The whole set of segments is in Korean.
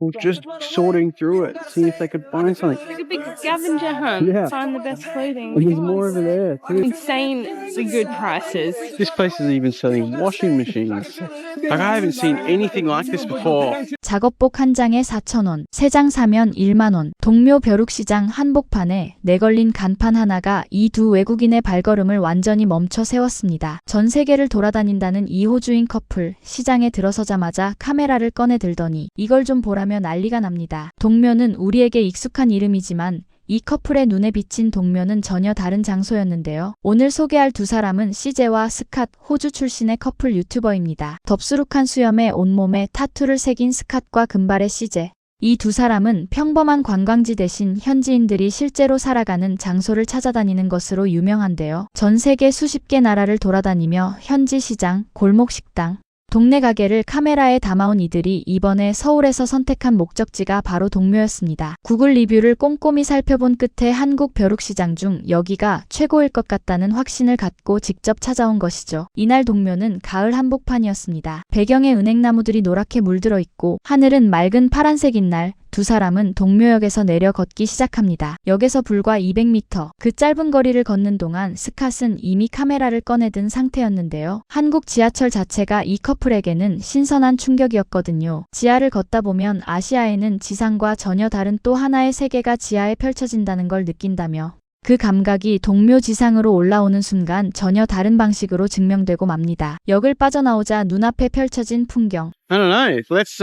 Or just sorting through it, seeing if they could find something. Like a big scavenger hunt. Yeah. Find the best clothing. And there's more over there too. Insanely good prices. This place is even selling washing machines. Like I haven't seen anything like this before. 작업복 한 장에 4,000원, 3장 사면 1만원. 동묘 벼룩시장 한복판에 내걸린 간판 하나가 이 두 외국인의 발걸음을 완전히 멈춰 세웠습니다. 전 세계를 돌아다닌다는 이호주인 커플, 시장에 들어서자마자 카메라를 꺼내 들더니 이걸 좀 보라며 난리가 납니다. 동묘는 우리에게 익숙한 이름이지만 이 커플의 눈에 비친 동묘는 전혀 다른 장소였는데요. 오늘 소개할 두 사람은 CJ와 스캇, 호주 출신의 커플 유튜버입니다. 덥수룩한 수염에 온몸에 타투를 새긴 스캇과 금발의 CJ. 이 두 사람은 평범한 관광지 대신 현지인들이 실제로 살아가는 장소를 찾아다니는 것으로 유명한데요. 전 세계 수십 개 나라를 돌아다니며 현지 시장, 골목 식당, 동네 가게를 카메라에 담아온 이들이 이번에 서울에서 선택한 목적지가 바로 동묘였습니다. 구글 리뷰를 꼼꼼히 살펴본 끝에 한국 벼룩시장 중 여기가 최고일 것 같다는 확신을 갖고 직접 찾아온 것이죠. 이날 동묘는 가을 한복판이었습니다. 배경에 은행나무들이 노랗게 물들어 있고 하늘은 맑은 파란색인 날 두 사람은 동묘역에서 내려 걷기 시작합니다. 역에서 불과 200m, 그 짧은 거리를 걷는 동안 스캇은 이미 카메라를 꺼내든 상태였는데요. 한국 지하철 자체가 이 커플에게는 신선한 충격이었거든요. 지하를 걷다 보면 아시아에는 지상과 전혀 다른 또 하나의 세계가 지하에 펼쳐진다는 걸 느낀다며 그 감각이 동묘 지상으로 올라오는 순간 전혀 다른 방식으로 증명되고 맙니다. 역을 빠져나오자 눈앞에 펼쳐진 풍경. I don't know. Let's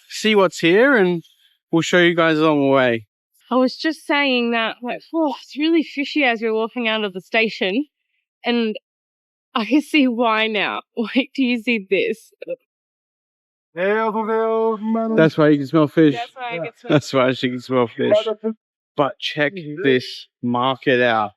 see what's here and we'll show you guys along the way. I was just saying that, like, oh, it's really fishy as you're walking out of the station. And I can see why now. Wait till you see this. That's why you can smell fish. That's why I get so That's why she can smell fish. But check this market out.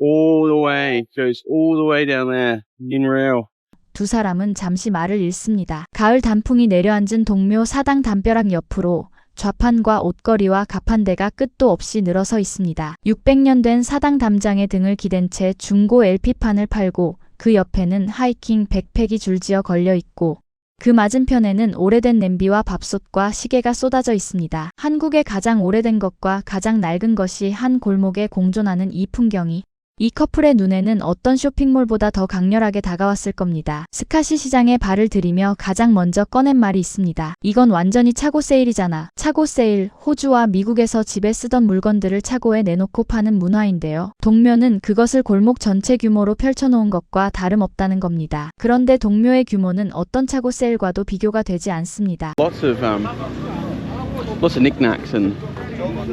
All the way. It goes all the way down there in real. 두 사람은 잠시 말을 잃습니다. 가을 단풍이 내려앉은 동묘 사당 담벼락 옆으로 좌판과 옷걸이와 가판대가 끝도 없이 늘어서 있습니다. 600년 된 사당 담장에 등을 기댄 채 중고 LP판을 팔고 그 옆에는 하이킹 백팩이 줄지어 걸려 있고 그 맞은편에는 오래된 냄비와 밥솥과 시계가 쏟아져 있습니다. 한국의 가장 오래된 것과 가장 낡은 것이 한 골목에 공존하는 이 풍경이 이 커플의 눈에는 어떤 쇼핑몰보다 더 강렬하게 다가왔을 겁니다. 스캇이 시장에 발을 들이며 가장 먼저 꺼낸 말이 있습니다. 이건 완전히 차고 세일이잖아. 차고 세일, 호주와 미국에서 집에 쓰던 물건들을 차고에 내놓고 파는 문화인데요. 동묘는 그것을 골목 전체 규모로 펼쳐놓은 것과 다름없다는 겁니다. 그런데 동묘의 규모는 어떤 차고 세일과도 비교가 되지 않습니다. Lots of knickknacks and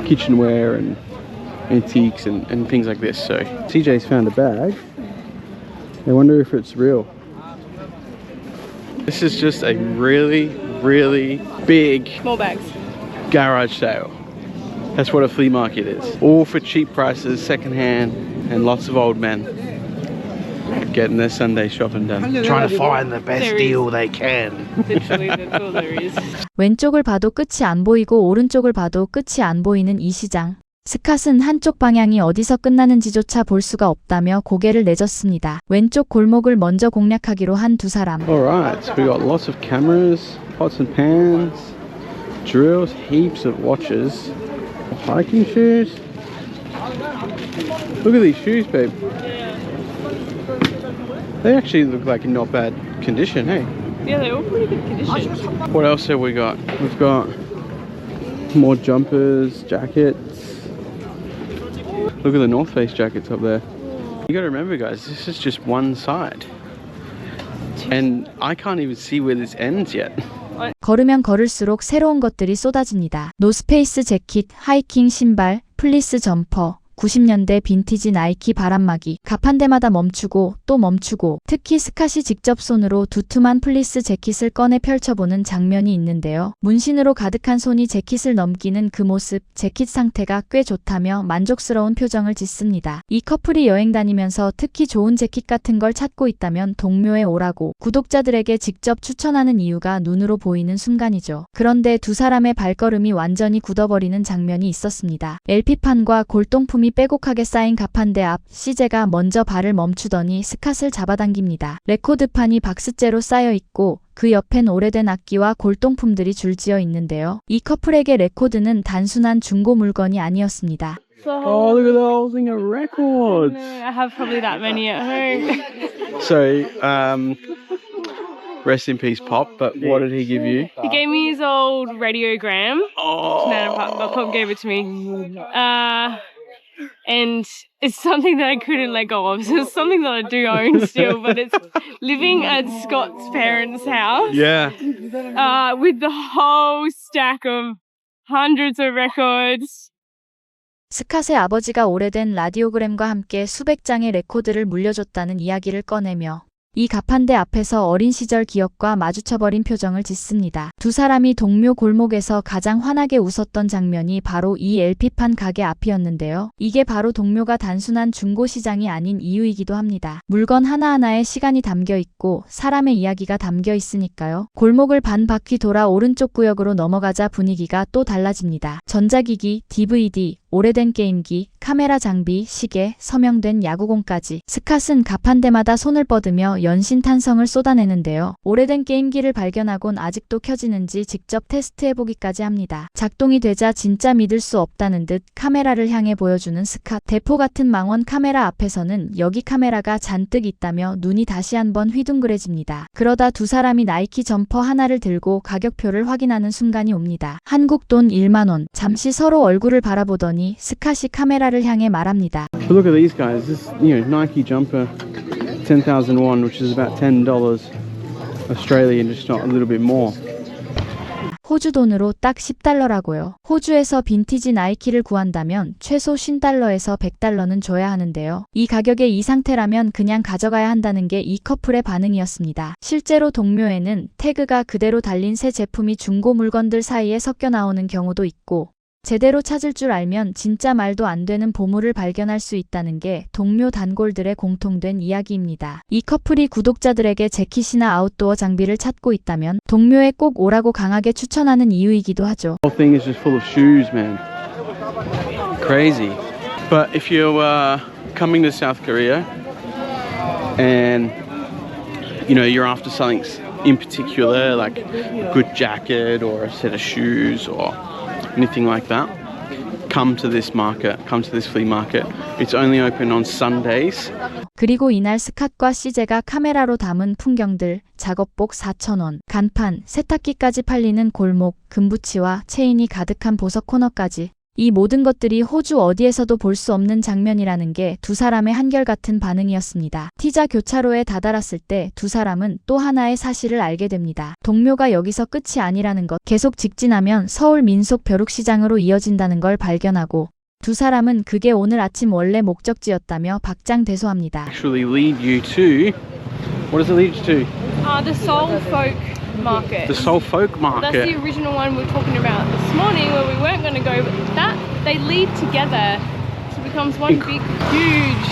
kitchenware and antiques and things like this. So CJ's found a bag. I wonder if it's real. This is just a really, really big small bags. garage sale. That's what a flea market is. All for cheap prices, second hand, and lots of old men getting their Sunday shopping done. Trying to find the best deal they can. Literally, that's all there is. 왼쪽을 봐도 끝이 안 보이고 오른쪽을 봐도 끝이 안 보이는 이 시장. 스캇은 한쪽 방향이 어디서 끝나는지조차 볼 수가 없다며 고개를 내젓습니다. 왼쪽 골목을 먼저 공략하기로 한 두 사람. Alright, so we got lots of cameras, pots and pans, drills, heaps of watches, hiking shoes. Look at these shoes, babe. They actually look like in not bad condition, hey? Yeah, they're all pretty good condition. What else have we got? We've got more jumpers, jackets. Look at the North Face jackets up there. You gotta remember, guys, this is just one side. And I can't even see where this ends yet. 걸으면 걸을수록 새로운 것들이 쏟아집니다. 노스페이스 재킷, 하이킹 신발, 플리스 점퍼, 90년대 빈티지 나이키 바람막이, 가판대마다 멈추고 또 멈추고 특히 스캇이 직접 손으로 두툼한 플리스 재킷을 꺼내 펼쳐보는 장면이 있는데요. 문신으로 가득한 손이 재킷을 넘기는 그 모습, 재킷 상태가 꽤 좋다며 만족스러운 표정을 짓습니다. 이 커플이 여행 다니면서 특히 좋은 재킷 같은 걸 찾고 있다면 동묘에 오라고 구독자들에게 직접 추천하는 이유가 눈으로 보이는 순간이죠. 그런데 두 사람의 발걸음이 완전히 굳어버리는 장면이 있었습니다. LP판과 골동품이 빼곡하게 쌓인 가판대 앞 CJ가 먼저 발을 멈추더니 스캇을 잡아당깁니다. 레코드판이 박스째로 쌓여 있고 그 옆엔 오래된 악기와 골동품들이 줄지어 있는데요. 이 커플에게 레코드는 단순한 중고 물건이 아니었습니다. Oh, look at the whole thing of records. I have probably that many at home. So, rest in peace, Pop. But what did he give you? He gave me his old radiogram. Oh, Pop gave it to me. And it's something that I couldn't let go of. So it's something that I do own still, but it's living at Scott's parents' house. yeah. With the whole stack of hundreds of records. 스캇의 아버지가 오래된 라디오그램과 함께 수백 장의 레코드를 물려줬다는 이야기를 꺼내며 이 가판대 앞에서 어린 시절 기억과 마주쳐버린 표정을 짓습니다. 두 사람이 동묘 골목에서 가장 환하게 웃었던 장면이 바로 이 LP판 가게 앞이었는데요. 이게 바로 동묘가 단순한 중고시장이 아닌 이유이기도 합니다. 물건 하나하나에 시간이 담겨 있고 사람의 이야기가 담겨 있으니까요. 골목을 반 바퀴 돌아 오른쪽 구역으로 넘어가자 분위기가 또 달라집니다. 전자기기, DVD, 오래된 게임기, 카메라 장비, 시계, 서명된 야구공까지 스캇은 가판대마다 손을 뻗으며 연신탄성을 쏟아내는데요. 오래된 게임기를 발견하곤 아직도 켜지는지 직접 테스트해보기까지 합니다. 작동이 되자 진짜 믿을 수 없다는 듯 카메라를 향해 보여주는 스캇. 대포 같은 망원 카메라 앞에서는 여기 카메라가 잔뜩 있다며 눈이 다시 한번 휘둥그레집니다. 그러다 두 사람이 나이키 점퍼 하나를 들고 가격표를 확인하는 순간이 옵니다. 한국 돈 1만 원. 잠시 서로 얼굴을 바라보더니 스캇이 카메라를 향해 말합니다. But look at these guys. This, Nike jumper, 10,000 won, which is about $10 Australian, just not a little bit more. 호주 돈으로 딱 10달러라고요. 호주에서 빈티지 나이키를 구한다면 최소 50달러에서 100달러는 줘야 하는데요. 이 가격에 이 상태라면 그냥 가져가야 한다는 게 이 커플의 반응이었습니다. 실제로 동묘에는 태그가 그대로 달린 새 제품이 중고 물건들 사이에 섞여 나오는 경우도 있고 제대로 찾을 줄 알면 진짜 말도 안 되는 보물을 발견할 수 있다는 게 동묘 단골들의 공통된 이야기입니다. 이 커플이 구독자들에게 재킷이나 아웃도어 장비를 찾고 있다면 동묘에 꼭 오라고 강하게 추천하는 이유이기도 하죠. The whole thing is just full of shoes, man. Crazy. But if you're coming to South Korea and you're after something in particular, like a good jacket or a set of shoes or anything like that, come to this market, come to this flea market. It's only open on Sundays. 그리고 이날 스캇과 CJ가 카메라로 담은 풍경들, 작업복 4,000원, 간판, 세탁기까지 팔리는 골목, 금부치와 체인이 가득한 보석 코너까지 이 모든 것들이 호주 어디에서도 볼 수 없는 장면이라는 게 두 사람의 한결같은 반응이었습니다. 티자 교차로에 다다랐을 때 두 사람은 또 하나의 사실을 알게 됩니다. 동묘가 여기서 끝이 아니라는 것, 계속 직진하면 서울 민속 벼룩시장으로 이어진다는 걸 발견하고 두 사람은 그게 오늘 아침 원래 목적지였다며 박장대소합니다. Actually lead you to, what does it lead you to? The Soul Folk Market. The Soul Folk That's the Market. original one we were talking about this morning where we weren't going to go, but that they lead together. So it becomes one big, huge,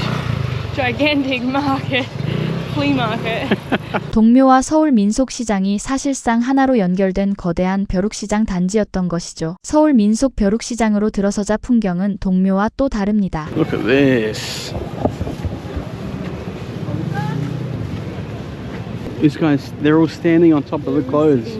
gigantic market, flea market. 동묘와 서울 민속시장이 사실상 하나로 연결된 거대한 벼룩시장 단지였던 것이죠. 서울 민속 벼룩시장으로 들어서자 풍경은 동묘와 또 다릅니다. Look at this. These guys, they're all standing on top of the clothes.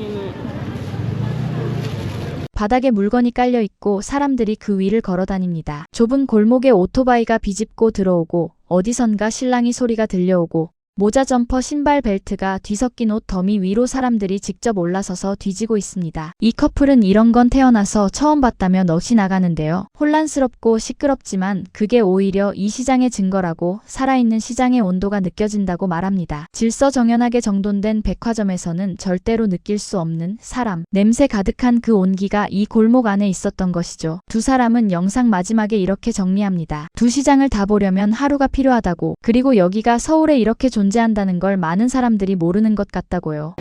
바닥에 물건이 깔려 있고 사람들이 그 위를 걸어 다닙니다. 좁은 골목에 오토바이가 비집고 들어오고 어디선가 실랑이 소리가 들려오고 모자, 점퍼, 신발, 벨트가 뒤섞인 옷 더미 위로 사람들이 직접 올라서서 뒤지고 있습니다. 이 커플은 이런 건 태어나서 처음 봤다며 넋이 나가는데요. 혼란스럽고 시끄럽지만 그게 오히려 이 시장의 증거라고 살아있는 시장의 온도가 느껴진다고 말합니다. 질서정연하게 정돈된 백화점에서는 절대로 느낄 수 없는 사람, 냄새 가득한 그 온기가 이 골목 안에 있었던 것이죠. 두 사람은 영상 마지막에 이렇게 정리합니다. 두 시장을 다 보려면 하루가 필요하다고, 그리고 여기가 서울에 이렇게 존재한다는 걸 많은 사람들이 모르는 것 같다고요.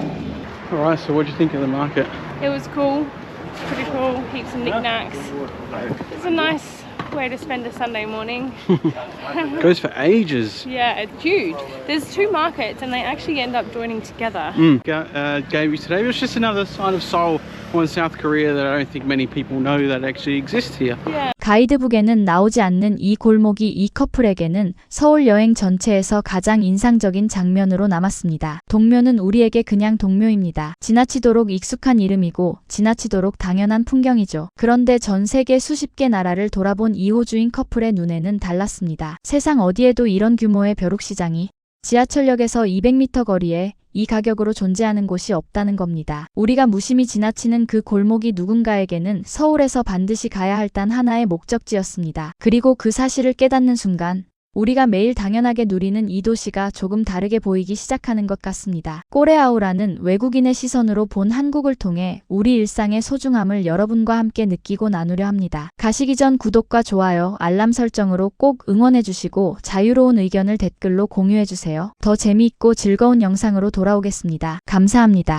Alright, so what do you think of the market? It was cool. It's pretty cool. Heaps of knickknacks. It's a nice way to spend a Sunday morning. Goes for ages. Yeah, it's huge. There's two markets and they actually end up joining together. Gave you today. It was just another sign of Seoul Or in South Korea that I don't think many people know that actually exist here. Yeah. 가이드북에는 나오지 않는 이 골목이 이 커플에게는 서울 여행 전체에서 가장 인상적인 장면으로 남았습니다. 동묘는 우리에게 그냥 동묘입니다. 지나치도록 익숙한 이름이고 지나치도록 당연한 풍경이죠. 그런데 전 세계 수십 개 나라를 돌아본 이호주인 커플의 눈에는 달랐습니다. 세상 어디에도 이런 규모의 벼룩시장이 지하철역에서 200m 거리에 이 가격으로 존재하는 곳이 없다는 겁니다. 우리가 무심히 지나치는 그 골목이 누군가에게는 서울에서 반드시 가야 할 단 하나의 목적지였습니다. 그리고 그 사실을 깨닫는 순간 우리가 매일 당연하게 누리는 이 도시가 조금 다르게 보이기 시작하는 것 같습니다. 꼬레아우라는 외국인의 시선으로 본 한국을 통해 우리 일상의 소중함을 여러분과 함께 느끼고 나누려 합니다. 가시기 전 구독과 좋아요, 알람 설정으로 꼭 응원해주시고 자유로운 의견을 댓글로 공유해주세요. 더 재미있고 즐거운 영상으로 돌아오겠습니다. 감사합니다.